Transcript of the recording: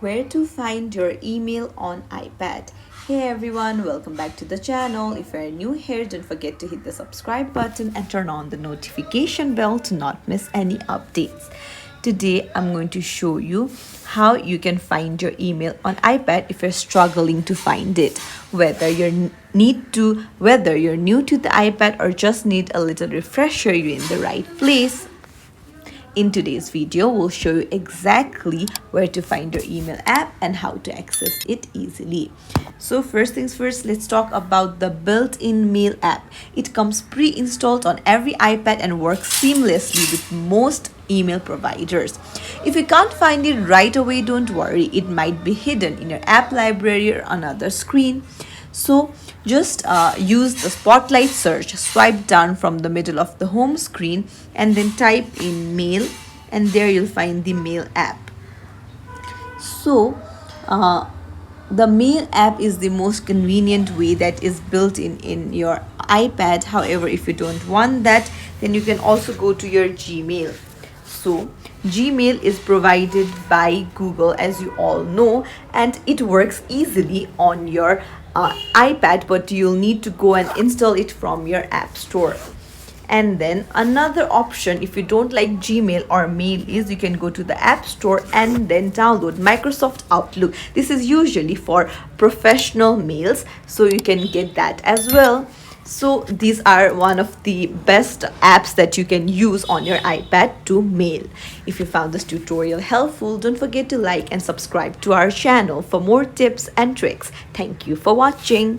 Where to find your email on iPad. Hey everyone, welcome back to the channel. If you're new here, don't forget to hit the subscribe button and turn on the notification bell to not miss any updates. Today I'm going to show you how you can find your email on iPad if you're struggling to find it. Whether you're new to the iPad or just need a little refresher, you're in the right place. In today's video, we'll show you exactly where to find your email app and how to access it easily. So first things first, let's talk about the built-in mail app. It comes pre-installed on every iPad and works seamlessly with most email providers. If you can't find it right away, don't worry. It might be hidden in your app library or another screen. So just use the spotlight search, swipe down from the middle of the home screen and then type in mail, and there you'll find the mail app. So the mail app is the most convenient way that is built in your iPad. However, if you don't want that, then you can also go to your Gmail. So Gmail is provided by Google, as you all know, and it works easily on your iPad, but you'll need to go and install it from your app store. And then another option, if you don't like Gmail or mail, is you can go to the app store and then download Microsoft Outlook. This is usually for professional mails, so you can get that as well. So these are one of the best apps that you can use on your iPad to mail. If you found this tutorial helpful, don't forget to like and subscribe to our channel for more tips and tricks. Thank you for watching.